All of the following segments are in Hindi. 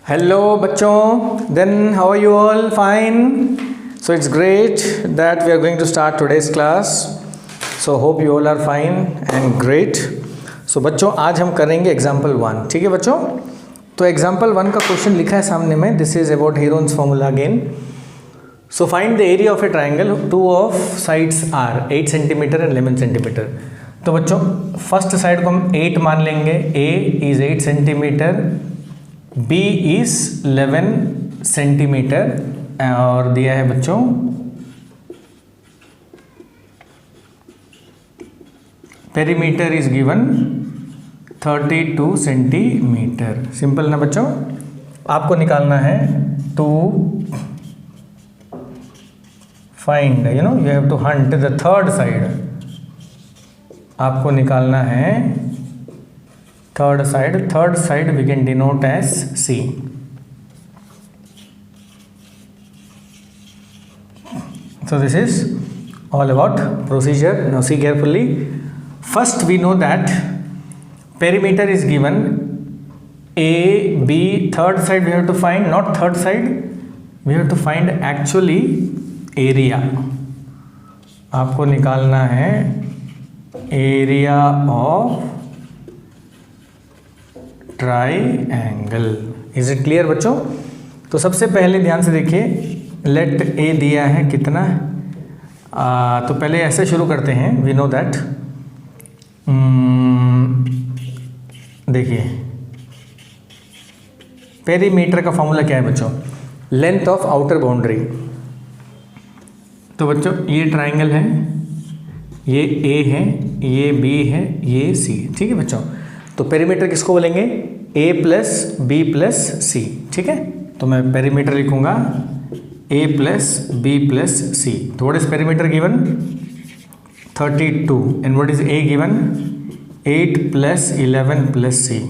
Hello bachon, then how are you all? Fine. So it's great that we are going to start today's class. So hope you all are fine and great. So बच्चों आज हम करेंगे एग्जाम्पल 1, ठीक है बच्चों। तो एग्जाम्पल 1 का क्वेश्चन लिखा है सामने में, this is about Heron's formula again. So find the area of a triangle, two of sides are 8 centimetre and 11 centimetre. तो बच्चों फर्स्ट साइड को हम 8 मान लेंगे, a is 8 centimetre, B is 11 centimetre और दिया है बच्चों perimeter is given 32 centimetre. Simple ना बच्चों, आपको निकालना है to find, you have to hunt the third side. आपको निकालना है third side we can denote as C. So this is all about procedure. Now see carefully. First we know that perimeter is given A, B, third side we have to find, not third side, we have to find actually area. आपको निकालना है area of triangle. Is it clear बच्चों? तो सबसे पहले ध्यान से देखिए, लेट ए दिया है कितना, तो पहले ऐसे शुरू करते हैं। वी नो दैट, देखिए पेरीमीटर का फॉर्मूला क्या है बच्चों, लेंथ ऑफ आउटर बाउंड्री। तो बच्चों ये ट्राइंगल है, ये ए है, ये बी है, ये सी, ठीक है बच्चों। तो पेरीमीटर किसको बोलेंगे, a plus B plus C, ठीक है। तो मैं पेरीमीटर लिखूंगा a plus B plus C. तो what is perimeter given 32 and what is a given 8 plus 11 plus C.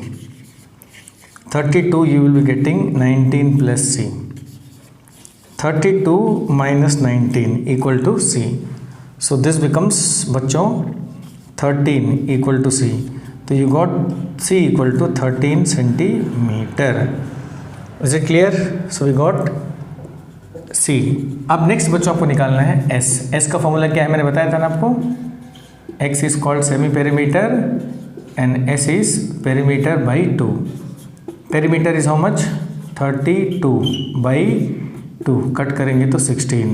32 you will be getting 19 plus c. 32 minus 19 equal to c. So this becomes बच्चों 13 equal to c. तो you got c equal to 13 centimetre. Is it clear? So we got c। अब नेक्स्ट बच्चों आपको निकालना है s। s का फॉर्मूला क्या है, मैंने बताया था ना आपको, x is called semi perimeter and s is perimeter by 2। Perimeter is how much 32 by 2, cut करेंगे तो 16,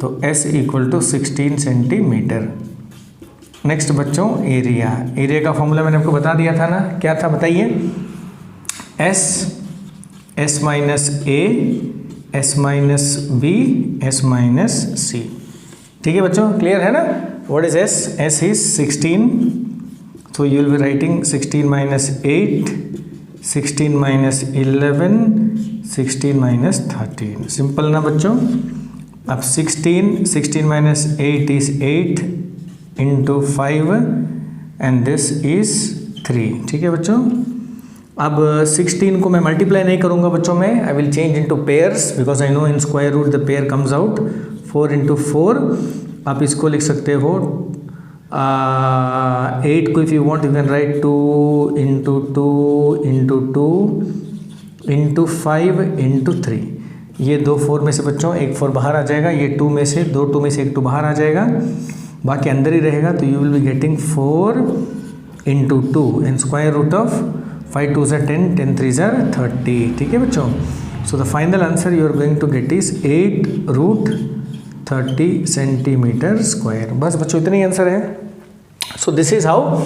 तो s equal to 16 centimetre. Next बच्चों एरिया का फॉर्मूला मैंने आपको बता दिया था ना, क्या था बताइए, एस माइनस ए, S minus B, S minus सी, ठीक है बच्चों, क्लियर है ना। व्हाट इज एस इज 16, तो you will be writing 16 minus 8, 16 minus 11, 16 minus 13। Simple ना बच्चों। अब 16 minus 8 is 8 into 5 and this is 3, ठीक है बच्चों। अब 16 को मैं मल्टीप्लाई नहीं करूंगा बच्चों में, I will change into pairs because I know in square root the pair comes out 4 into 4। आप इसको लिख सकते हो 8 को if you want you can write 2 into 2 into 2 into 5 into 3। ये 2 4 में से बच्चों एक 4 बाहर आ जाएगा, ये 2 में से 2 में से एक 2 बाहर आ जाएगा, बाकी अंदर ही रहेगा। तो you will be getting 4 into 2 and square root of 5 2 ज़ा 10, 10 3 ज़ा 30, ठीक है बच्चों। So the final answer you are going to get is 8 root 30 centimetre square. बस बच्चों इतनी आंसर है। सो दिस इज हाउ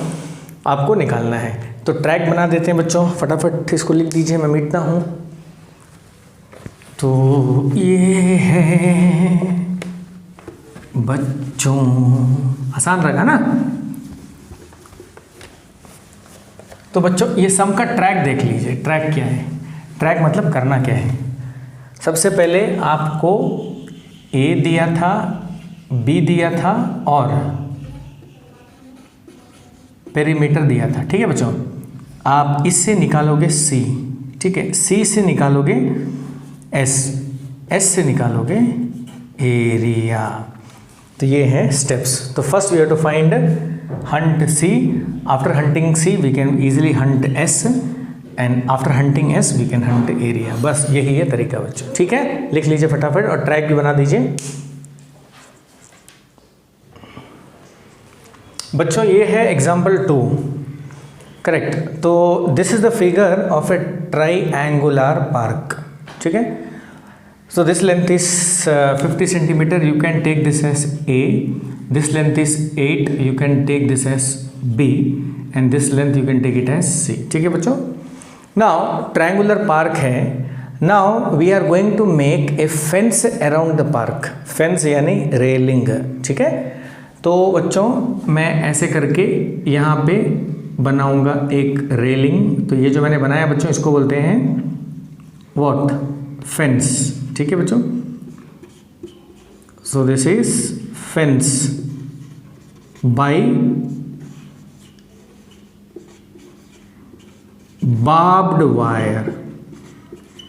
आपको निकालना है। तो ट्रैक बना देते हैं बच्चों, फटाफट इसको लिख दीजिए, मैं मिटता हूँ। तो ये है बच्चों, आसान रखा ना। तो बच्चों ये सम का ट्रैक देख लीजिए। ट्रैक क्या है, ट्रैक मतलब करना क्या है। सबसे पहले आपको a दिया था, b दिया था और पेरीमीटर दिया था, ठीक है बच्चों। आप इससे निकालोगे c, ठीक है, c से निकालोगे s, s से निकालोगे एरिया। तो ये है स्टेप्स। तो first we have to find hunt C, after hunting C we can easily hunt S and after hunting S we can hunt area. बस यही है तरीका बच्चों, ठीक है। लिख लीजिए फटाफट और ट्रैक भी बना दीजिए बच्चों। ये है एग्जाम्पल 2, करेक्ट। तो this is the figure of a triangular park, ठीक है। So this length is 50 centimetre, you can take this as a, this length is 8, you can take this as b, and this length you can take it as c, ठीक है बच्चों। नाउ ट्रायंगुलर पार्क है, now we are going to make a fence around the park, fence यानी रेलिंग, ठीक है। तो बच्चों मैं ऐसे करके यहाँ पे बनाऊंगा एक रेलिंग। तो ये जो मैंने बनाया बच्चों इसको बोलते हैं व्हाट, फेंस, ठीक है बच्चों। So this is fence by barbed wire.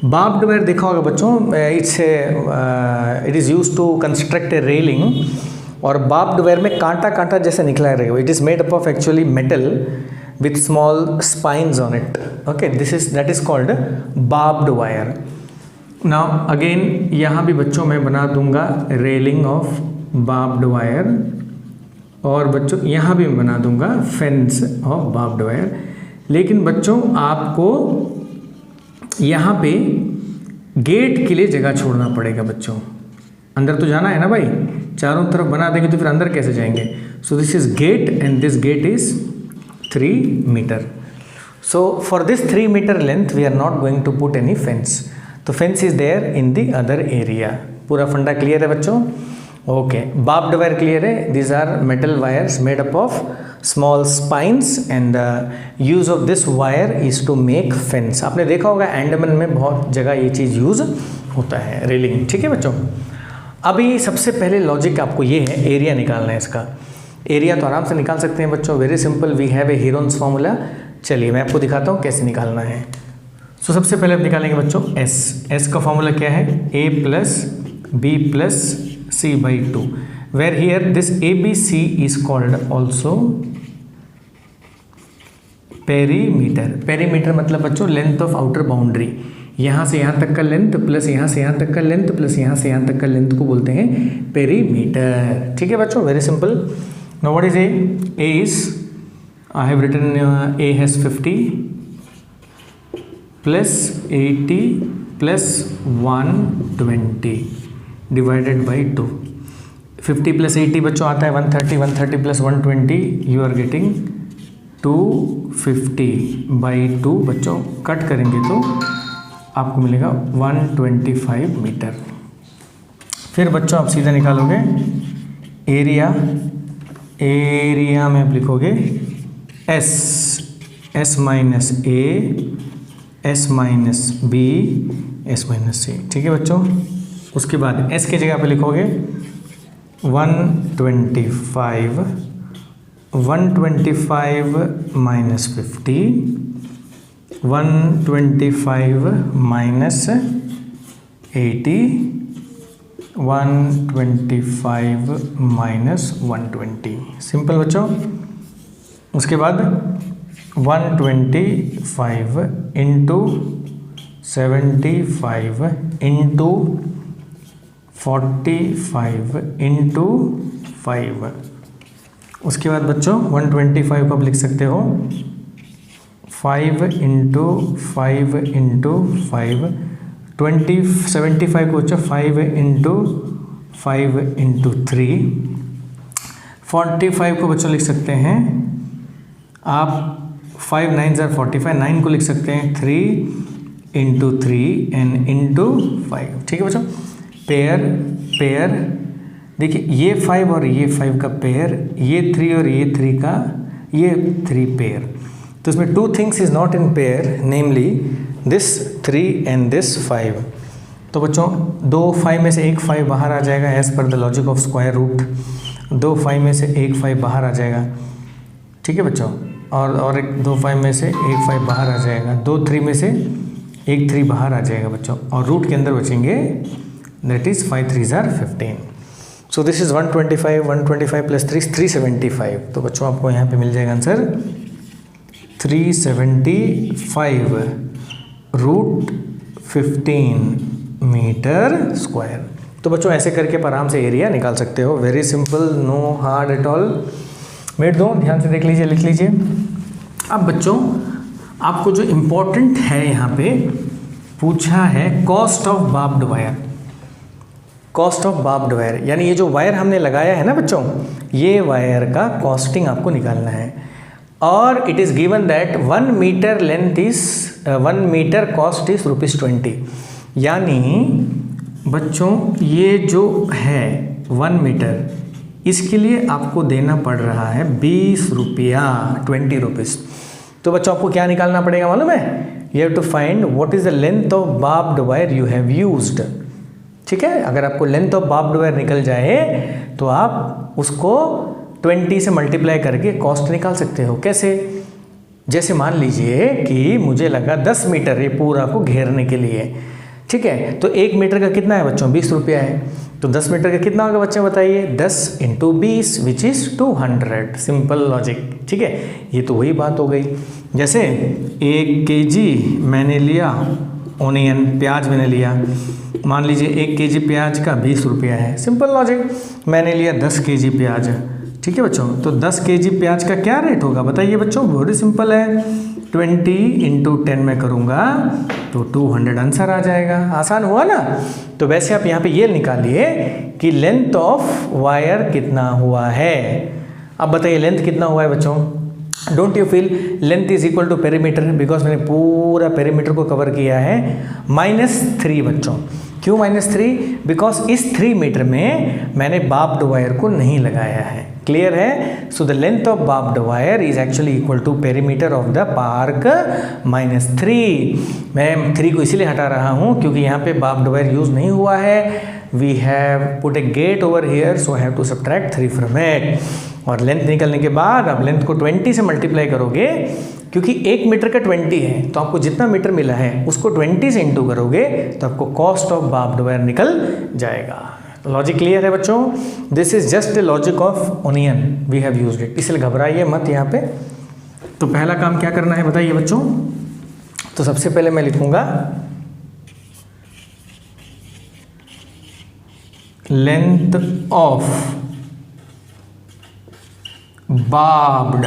Barbed wire देखा होगा बच्चों, it is use to construct a railing. और बार्ब्ड वायर में कांटा कांटा जैसे निकला रहेगा। It is made up of actually metal with small spines on it, okay. That is called barbed wire. Now again यहाँ भी बच्चों मैं बना दूंगा रेलिंग ऑफ बार्ब्ड वायर, और बच्चों यहाँ भी मैं बना दूंगा फेंस ऑफ बार्ब्ड वायर। लेकिन बच्चों आपको यहाँ पे गेट के लिए जगह छोड़ना पड़ेगा बच्चों। अंदर तो जाना है ना भाई, चारों तरफ बना देंगे तो फिर अंदर कैसे जाएंगे। So this is gate and this gate is 3 metre. So for this 3 metre length we are not going to put any fence. तो fence is there in the other area. पूरा फंडा क्लियर है बच्चों, ओके। बार्ब्ड वायर क्लियर है, these are metal wires made up of small spines and use of this wire is to make fence. आपने देखा होगा अंडमान में बहुत जगह ये चीज़ यूज होता है, रेलिंग, ठीक है बच्चों। अभी सबसे पहले लॉजिक आपको ये है, एरिया निकालना है इसका। एरिया तो आराम से निकाल सकते हैं बच्चों, very simple, we have a Heron's formula. चलिए मैं आपको दिखाता हूँ कैसे निकालना है। सो सबसे पहले आप निकालेंगे बच्चों एस का फॉर्मूला क्या है, A plus B plus C by 2, where here this A B C is called also perimeter. Perimeter मतलब बच्चों लेंथ ऑफ आउटर बाउंड्री, यहाँ से यहाँ तक का लेंथ प्लस यहाँ से यहाँ तक का लेंथ प्लस यहाँ से यहाँ तक का लेंथ को बोलते हैं पेरीमीटर, ठीक है बच्चों, very simple. Now what is A? A is, I have written A has 50 plus 80 plus 120 divided by 2। 50 plus 80 बच्चों आता है 130, 130 plus 120 you are getting 250 by 2 बच्चों, कट करेंगे तो आपको मिलेगा 125 मीटर। फिर बच्चों आप सीधा निकालोगे एरिया, एरिया में आप लिखोगे एस माइनस ए, S minus B, S minus सी, ठीक है बच्चों। उसके बाद एस की जगह पे लिखोगे 125, 125 माइनस 50, 125 माइनस 80, 125 माइनस 120, सिंपल बच्चों। उसके बाद 125 इंटू 75 इंटू 45 इंटू 5। उसके बाद बच्चों 125 को आप लिख सकते हो 5 इंटू 5 इंटू 5, 75 को बच्चों 5 इंटू 5 इंटू 3, 45 को बच्चों लिख सकते हैं आप 5 9 45, 9 को लिख सकते हैं 3 इंटू 3 एंड इंटू 5, ठीक है बच्चों। पेयर पेयर देखिए, ये 5 और ये 5 का पेयर, ये 3 और ये 3 का, ये 3 पेयर। तो इसमें 2 things is not in pair, namely this 3 and this 5। तो बच्चों 2 5 में से एक 5 बाहर आ जाएगा as per the logic of square root. 2 5 में से एक 5 बाहर आ जाएगा, ठीक है बच्चों। और एक 2 5 में से एक 5 बाहर आ जाएगा, 2 3 में से एक 3 बाहर आ जाएगा बच्चों, और रूट के अंदर बचेंगे, that is 5 3s are 15। So this is 125, 125 plus 3 375। तो बच्चों आपको यहाँ पे मिल जाएगा आंसर 375 रूट 15 मीटर स्क्वायर। तो बच्चों ऐसे करके आप आराम से एरिया निकाल सकते हो। Very simple, no hard at all. Minute दो, ध्यान से देख लीजिए, लिख लीजिए। अब बच्चों आपको जो इम्पोर्टेंट है यहाँ पे पूछा है cost of barbed wire. Cost of barbed wire यानी ये जो वायर हमने लगाया है ना बच्चों, ये वायर का कॉस्टिंग आपको निकालना है। और it is given that 1 metre length is 1 metre cost is ₹20। यानी बच्चों ये जो है 1 मीटर, इसके लिए आपको देना पड़ रहा है 20 रुपया, 20 रुपीज़। तो बच्चों आपको क्या निकालना पड़ेगा मालूम है? You have to find what is the length of barbed wire you have used. ठीक है, अगर आपको लेंथ ऑफ बार्ब्ड वायर निकल जाए तो आप उसको 20 से मल्टीप्लाई करके कॉस्ट निकाल सकते हो। कैसे? जैसे मान लीजिए कि मुझे लगा 10 मीटर ये पूरा को घेरने के लिए, ठीक है, तो 1 मीटर का कितना है बच्चों? 20 रुपया है। तो 10 मीटर का कितना होगा बच्चे बताइए? 10 × 20 विच इज़ 200। Simple logic. ठीक है, ये तो वही बात हो गई। जैसे 1 kg मैंने लिया ओनियन, प्याज मैंने लिया, मान लीजिए 1 kg प्याज का 20 रुपया है। सिंपल लॉजिक, मैंने लिया 10 kg प्याज। ठीक है बच्चों, तो 10 kg प्याज का क्या रेट होगा बताइए बच्चों? बहुत सिंपल है, 20 × 10 में करूँगा तो 200 आंसर आ जाएगा। आसान हुआ ना? तो वैसे आप यहाँ पे ये निकालिए कि लेंथ ऑफ वायर कितना हुआ है। अब बताइए लेंथ कितना हुआ है बच्चों? Don't you feel length is equal to perimeter, because मैंने पूरा पेरीमीटर को कवर किया है। -3 बच्चों। क्यों -3? बिकॉज इस 3 मीटर में मैंने बार्ब्ड वायर को नहीं लगाया है। क्लियर है? So the length of barbed wire is actually equal to perimeter of the park -3। मैं 3 को इसीलिए हटा रहा हूँ क्योंकि यहाँ पे बार्ब्ड वायर यूज नहीं हुआ है। We have put a gate over here, so I have to subtract 3 from it. और लेंथ निकलने के बाद आप लेंथ को 20 से मल्टीप्लाई करोगे, क्योंकि 1 मीटर का 20 है, तो आपको जितना मीटर मिला है उसको 20 से इंटू करोगे तो आपको कॉस्ट ऑफ बार्ब्ड वायर निकल जाएगा। लॉजिक क्लियर है बच्चों? This is just a logic of onion, we have used it, इसलिए घबराइए मत यहाँ पे। तो पहला काम क्या करना है बताइए बच्चों? तो सबसे पहले मैं लिखूंगा length of barbed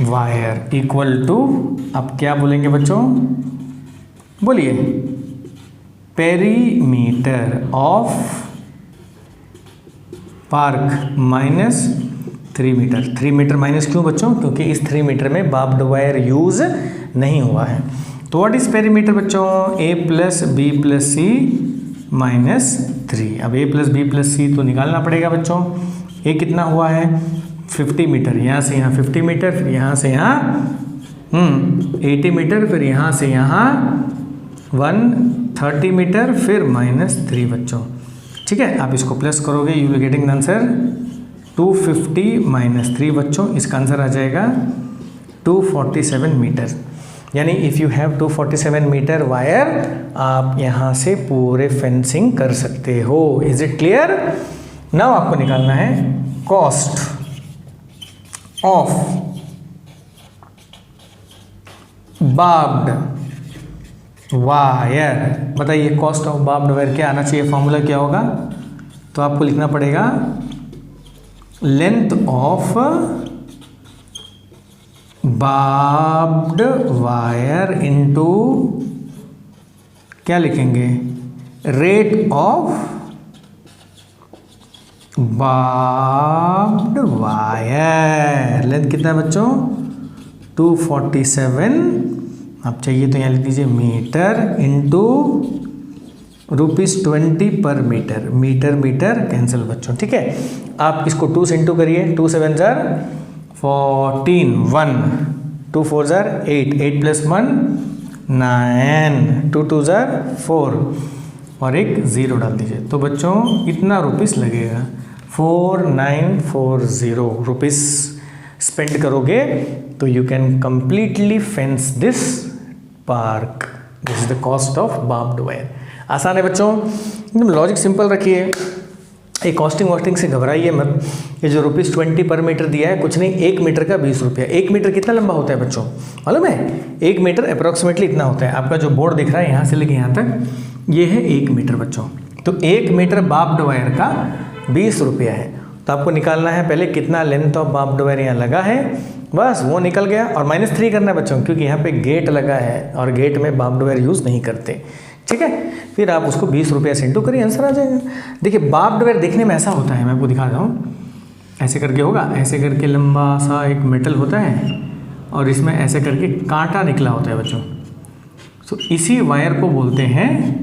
wire equal to, अब क्या बोलेंगे बच्चों? बोलिए, perimeter of park -3 metre. 3 metre minus क्यों बच्चों? क्योंकि इस 3 मीटर में बार्ब्ड वायर यूज नहीं हुआ है। तो व्हाट इज पेरीमीटर बच्चों? a + b + c -3। अब a + b + c तो निकालना पड़ेगा बच्चों। ये कितना हुआ है? 50 मीटर। यहाँ से यहाँ 50 मीटर, फिर यहाँ से यहाँ 80 मीटर, फिर यहाँ से यहाँ 130 मीटर, फिर -3 बच्चों। ठीक है, आप इसको प्लस करोगे, you will getting the answer 250 - 3 बच्चों। इसका आंसर आ जाएगा 247 मीटर। यानी if you have 247 metre wire, आप यहाँ से पूरे फेंसिंग कर सकते हो। Is it clear? नाउ आपको निकालना है कॉस्ट ऑफ बार्ब्ड वायर। बताइए कॉस्ट ऑफ बार्ब्ड वायर क्या आना चाहिए? फॉर्मूला क्या होगा? तो आपको लिखना पड़ेगा length of barbed wire into, क्या लिखेंगे? Rate of barbed wire. Length कितना है बच्चों? 247। आप चाहिए तो यहाँ लिख दीजिए मीटर इंटू ₹20 पर मीटर। मीटर कैंसिल बच्चों। ठीक है, आप इसको 2 से इंटू करिए। 2 7 ज़र 14, 1 2 4 ज़र 8, 8 + 1 9, 2 2 ज़र 4 और एक 0 डाल दीजिए। तो बच्चों इतना रुपीस लगेगा, 4940 रुपीस स्पेंड करोगे तो you can completely fence this park. This is the cost of barbed wire. आसान है बच्चों, एकदम लॉजिक सिंपल रखिए। ये कॉस्टिंग वॉस्टिंग से घबराइए मत। ये जो ₹20 पर मीटर दिया है कुछ नहीं, 1 मीटर का 20 रुपया। 1 मीटर कितना लंबा होता है बच्चों मालूम है? 1 मीटर अप्रॉक्सीमेटली इतना होता है। आपका जो बोर्ड दिख रहा है यहाँ से लेके यहाँ तक ये है 1 मीटर बच्चों। तो 1 मीटर बार्ब्ड वायर का 20 रुपया है। तो आपको निकालना है पहले कितना लेंथ ऑफ बार्ब्ड वायर यहाँ लगा है, बस वो निकल गया। और -3 करना है बच्चों क्योंकि यहाँ पे गेट लगा है और गेट में बार्ब्ड वायर यूज़ नहीं करते, ठीक है। फिर आप उसको 20 रुपया से इंटू करिए, आंसर आ जाएगा। देखिए बार्ब्ड वायर देखने में ऐसा होता है, मैं आपको दिखाता हूँ। ऐसे करके होगा, ऐसे करके लंबा सा एक मेटल होता है और इसमें ऐसे करके कांटा निकला होता है बच्चों। तो इसी वायर को बोलते हैं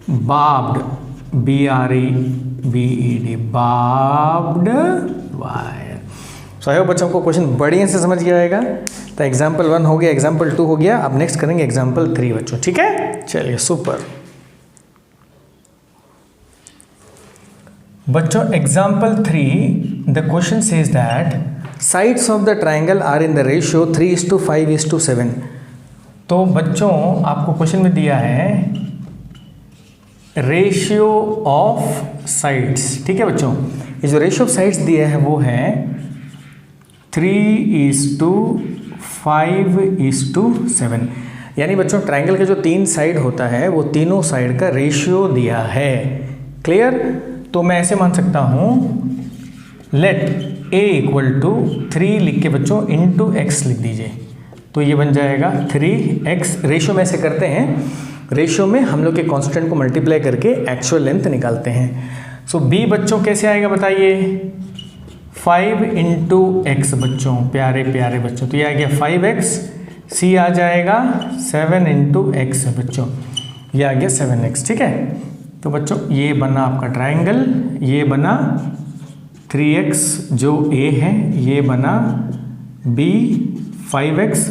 barbed, BREBED, barbed wire. So I hope बच्चों को क्वेश्चन बढ़िया से समझ गया आएगा। तो एग्जाम्पल 1 हो गया, एग्जाम्पल 2 हो गया, अब नेक्स्ट करेंगे एग्जाम्पल 3 बच्चों, ठीक है। चलिए सुपर बच्चों, example 3 the question says that sides of the triangle are in the ratio 3:5:7। तो बच्चों आपको क्वेश्चन में दिया है रेशियो ऑफ साइड्स, ठीक है बच्चों। ये जो रेशियो ऑफ साइड्स दिया है वो है 3:5:7। यानी बच्चों ट्राइंगल के जो 3 साइड होता है वो तीनों साइड का रेशियो दिया है। क्लियर? तो मैं ऐसे मान सकता हूँ लेट a = 3 लिख के बच्चों इंटू x लिख दीजिए। तो ये बन जाएगा 3x। रेशियो में ऐसे करते हैं, रेशियो में हम लोग के कांस्टेंट को मल्टीप्लाई करके एक्चुअल लेंथ निकालते हैं। सो b बच्चों कैसे आएगा बताइए? 5 × x बच्चों, प्यारे प्यारे बच्चों। तो ये आ गया 5x, c आ जाएगा 7 × x बच्चों, ये आ गया 7x, ठीक है। तो बच्चों ये बना आपका ट्राइंगल, ये बना 3x जो a है, ये बना b 5x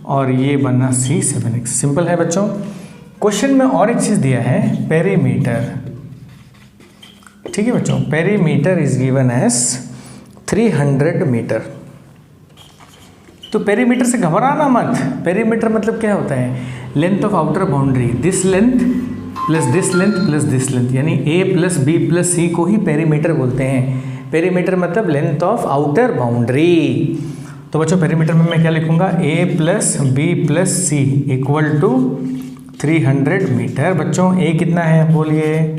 और ये बना c 7x। सिंपल है बच्चों। क्वेश्चन में और एक चीज़ दिया है पेरीमीटर, ठीक है बच्चों। Perimeter is given as 300 metre. तो पेरीमीटर से घबराना मत। पेरीमीटर मतलब क्या होता है? Length of outer boundary, this length plus this length plus this length, यानी a + b + c को ही पेरीमीटर बोलते हैं। पेरीमीटर मतलब लेंथ ऑफ आउटर बाउंड्री। तो बच्चों पेरीमीटर में मैं क्या लिखूंगा? a + b + c = 300 metre. बच्चों a कितना है बोलिए?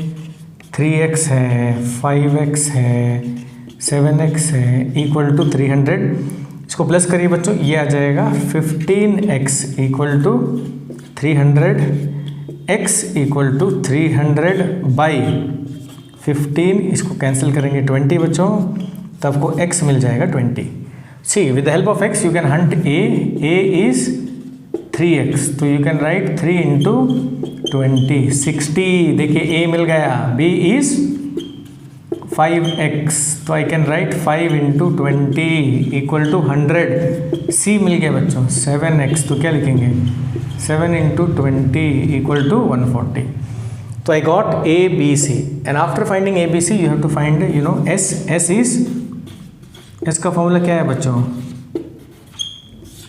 3x है, 5x है, 7x है, = 300। इसको प्लस करिए बच्चों, ये आ जाएगा 15x = 300, x = 300 बाई 15, इसको कैंसिल करेंगे 20 बच्चों, तो आपको x मिल जाएगा 20। See with the help of x you can hunt a is 3x, तो यू कैन राइट 3 × 20 60। देखिए a मिल गया, b इज 5x, तो आई कैन राइट 5 × 20 = 100। c मिल गया बच्चों 7x, तो क्या लिखेंगे? 7 × 20 = 140. So I got A, B, C, and after finding A, B, C, you have to find S. S का फॉर्मूला क्या है बच्चों?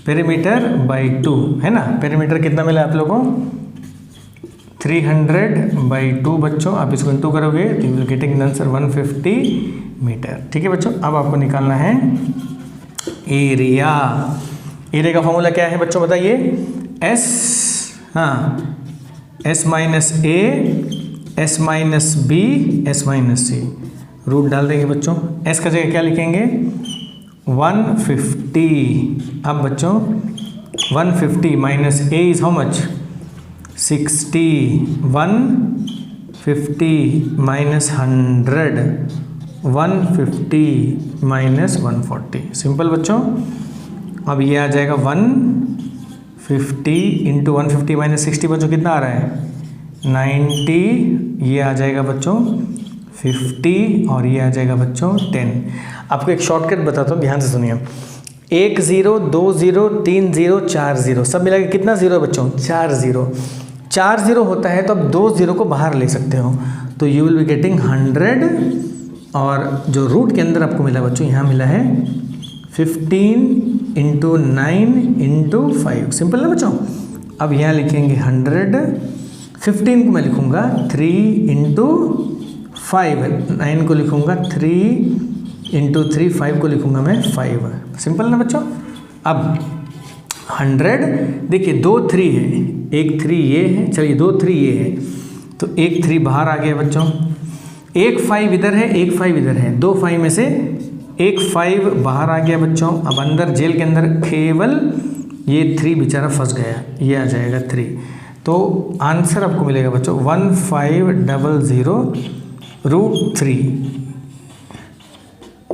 पेरीमीटर बाई 2 है ना। पेरीमीटर कितना मिला आप लोगों को? 300/2 बच्चों। आप इसको इंटू करोगे तो you will getting answer 150 metre. ठीक है बच्चों, अब आपको निकालना है एरिया। एरिया का फॉर्मूला क्या है बच्चों बताइए? S, हाँ, S minus A, S minus B, S minus C। Root डाल देंगे बच्चों। S का जगह क्या लिखेंगे? 150। अब बच्चों 150 minus A is how much? 60। 150 minus 100, 150 minus 140। Simple बच्चों। अब ये आ जाएगा 150 इंटू 150 माइनस 60 बच्चों कितना आ रहा है? 90। ये आ जाएगा बच्चों 50 और ये आ जाएगा बच्चों 10। आपको एक शॉर्टकट बताता हूँ, ध्यान से सुनिए। 1 0 2 0 3 0 4 0 सब मिला के कितना जीरो है बच्चों? 4 0। 4 0 होता है तो अब 2 0 को बाहर ले सकते हो, तो यू विल बी गेटिंग 100। और जो रूट के अंदर आपको मिला बच्चों, यहाँ मिला है 15 इंटू 9 इंटू 5। सिंपल ना बच्चों। अब यहाँ लिखेंगे 100। 15 को मैं लिखूँगा 3 इंटू 5, 9 को लिखूँगा 3 इंटू 3, 5 को लिखूँगा मैं 5। सिंपल ना बच्चों। अब 100, देखिए 2 3 है, एक 3 ये है, चलिए 2 3 ये है, तो एक 3 बाहर आ गया बच्चों, एक 5 इधर है, एक 5 इधर है, 2 5 में से एक 5 बाहर आ गया बच्चों। अब अंदर जेल के अंदर केवल ये 3 बेचारा फंस गया, ये आ जाएगा 3। तो आंसर आपको मिलेगा बच्चों 1500√3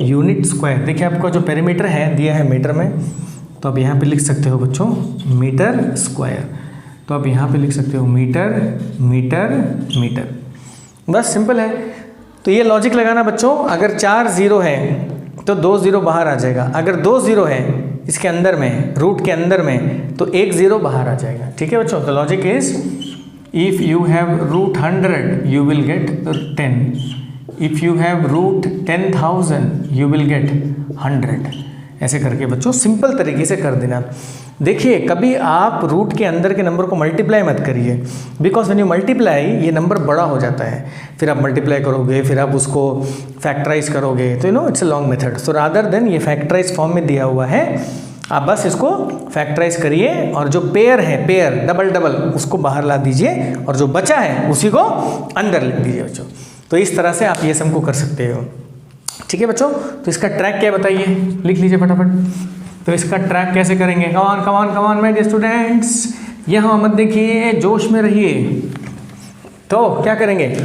यूनिट स्क्वायर। देखिए आपका जो पेरीमीटर है दिया है मीटर में, तो आप यहाँ पे लिख सकते हो बच्चों मीटर स्क्वायर। तो आप यहाँ पे लिख सकते हो मीटर मीटर मीटर, बस सिंपल है। तो ये लॉजिक लगाना बच्चों, अगर 4 0 है तो 2 0 बाहर आ जाएगा, अगर 2 0 है इसके अंदर में, रूट के अंदर में, तो 1 0 बाहर आ जाएगा। ठीक है बच्चों। The logic is if you have √100 you will get 10, if you have √10,000 you will get 100। ऐसे करके बच्चों सिंपल तरीके से कर देना। देखिए कभी आप रूट के अंदर के नंबर को मल्टीप्लाई मत करिए, बिकॉज व्हेन यू मल्टीप्लाई ये नंबर बड़ा हो जाता है, फिर आप मल्टीप्लाई करोगे, फिर आप उसको फैक्टराइज करोगे, तो it's a long method. So rather than ये फैक्टराइज फॉर्म में दिया हुआ है, आप बस इसको फैक्टराइज करिए और जो पेयर है, पेयर डबल डबल, उसको बाहर ला दीजिए और जो बचा है उसी को अंदर लिख दीजिए बच्चों। तो इस तरह से आप ये सम को कर सकते हो। ठीक है बच्चों। तो इसका ट्रैक क्या बताइए, लिख लीजिए फटाफट। तो इसका ट्रैक कैसे करेंगे, कमान कमान कमान माय डियर स्टूडेंट्स, यहाँ मत देखिए, जोश में रहिए। तो क्या करेंगे,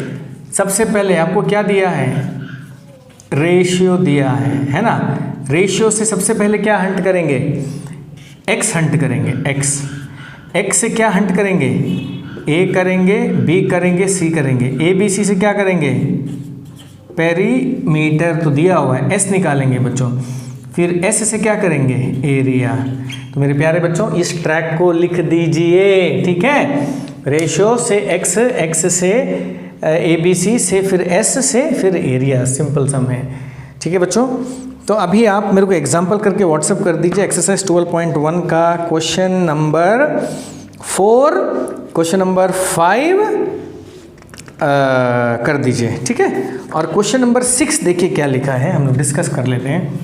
सबसे पहले आपको क्या दिया है, रेशियो दिया है ना। रेशियो से सबसे पहले क्या हंट करेंगे, एक्स हंट करेंगे, एक्स। एक्स से क्या हंट करेंगे, ए करेंगे, बी करेंगे, सी करेंगे। ए बी सी से क्या करेंगे, पेरीमीटर तो दिया हुआ है, एस निकालेंगे बच्चों। फिर एस से क्या करेंगे, एरिया। तो मेरे प्यारे बच्चों इस ट्रैक को लिख दीजिए, ठीक है। रेशियो से एक्स, एक्स से ए बी सी से फिर एस से फिर एरिया, सिंपल सम है। ठीक है बच्चों। तो अभी आप मेरे को एग्जांपल करके व्हाट्सएप कर दीजिए एक्सरसाइज 12.1 का क्वेश्चन नंबर 4, क्वेश्चन नंबर 5 कर दीजिए, ठीक है। और क्वेश्चन नंबर 6 देखिए क्या लिखा है, हम लोग डिस्कस कर लेते हैं।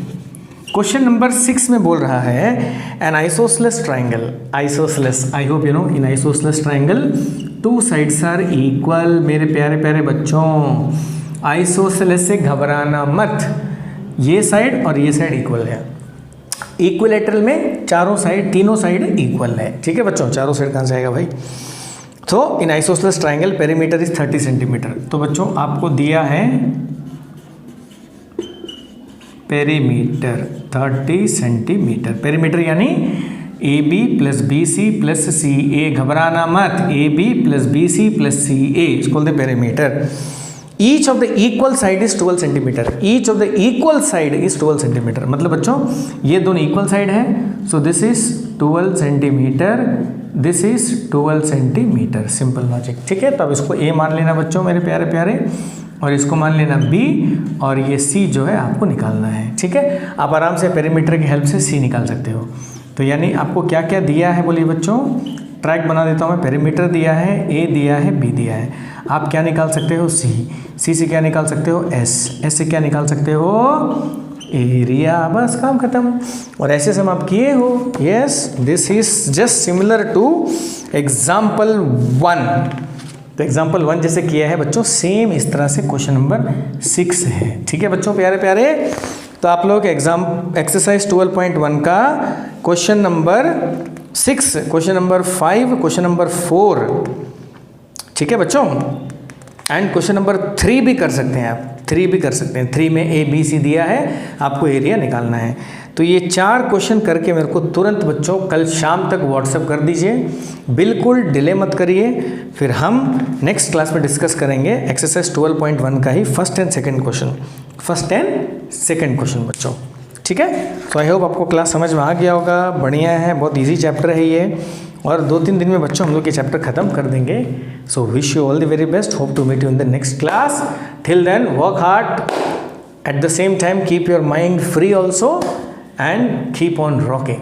क्वेश्चन नंबर 6 में बोल रहा है an isosceles triangle, isosceles, I hope you know, in isosceles triangle 2 sides are equal. मेरे प्यारे प्यारे बच्चों आइसोसेलेस से घबराना मत, ये साइड और ये साइड इक्वल है। इक्विलेटरल में चारों साइड, तीनों साइड इक्वल है। ठीक है बच्चों, चारों साइड कहाँ से आएगा भाई। तो in isosceles triangle perimeter is 30 centimetre. तो बच्चों आपको दिया है पेरीमीटर 30 सेंटीमीटर, पेरीमीटर यानी A B plus B C plus C A, घबराना मत, A B plus B C plus C A, इसको बोलते perimeter. Each of the equal side is 12 centimetre, each of the equal side is 12 centimetre. मतलब बच्चों ये दोनों इक्वल साइड है, so this is 12 centimetre, this is 12 centimetre, simple logic. ठीक है। तो अब इसको ए मान लेना बच्चों मेरे प्यारे प्यारे, और इसको मान लेना बी, और ये सी जो है आपको निकालना है। ठीक है। आप आराम से पेरीमीटर की हेल्प से सी निकाल सकते हो। तो यानी आपको क्या क्या दिया है बोलिए बच्चों, ट्रैक बना देता हूँ मैं। पेरीमीटर दिया है, ए दिया है, बी दिया है। आप क्या निकाल सकते हो, सी, सी से क्या निकाल सकते हो, एस, एस से क्या निकाल सकते हो, एरिया। बस काम खत्म। और ऐसे सम आप किए हो। Yes, this is just similar to example 1। तो एग्जाम्पल 1 जैसे किया है बच्चों, सेम इस तरह से क्वेश्चन नंबर 6 है। ठीक है बच्चों प्यारे प्यारे। तो आप लोग एक्सरसाइज 12.1 का question number 6, question number 5, question number 4, ठीक है बच्चों। एंड क्वेश्चन नंबर 3 भी कर सकते हैं आप, 3 भी कर सकते हैं। 3 में ए बी सी दिया है, आपको एरिया निकालना है। तो ये 4 क्वेश्चन करके मेरे को तुरंत बच्चों कल शाम तक व्हाट्सएप कर दीजिए, बिल्कुल डिले मत करिए। फिर हम नेक्स्ट क्लास में डिस्कस करेंगे एक्सरसाइज 12.1 का ही first and second question, first and second question बच्चों। ठीक है। सो आई होप आपको क्लास समझ में आ गया होगा। बढ़िया है, बहुत ईजी चैप्टर है ये, और 2-3 दिन में बच्चों हम लोग ये चैप्टर खत्म कर देंगे। So wish you all the very best, hope to meet you in the next class. Till then work hard, at the same time keep your mind free also and keep on rocking.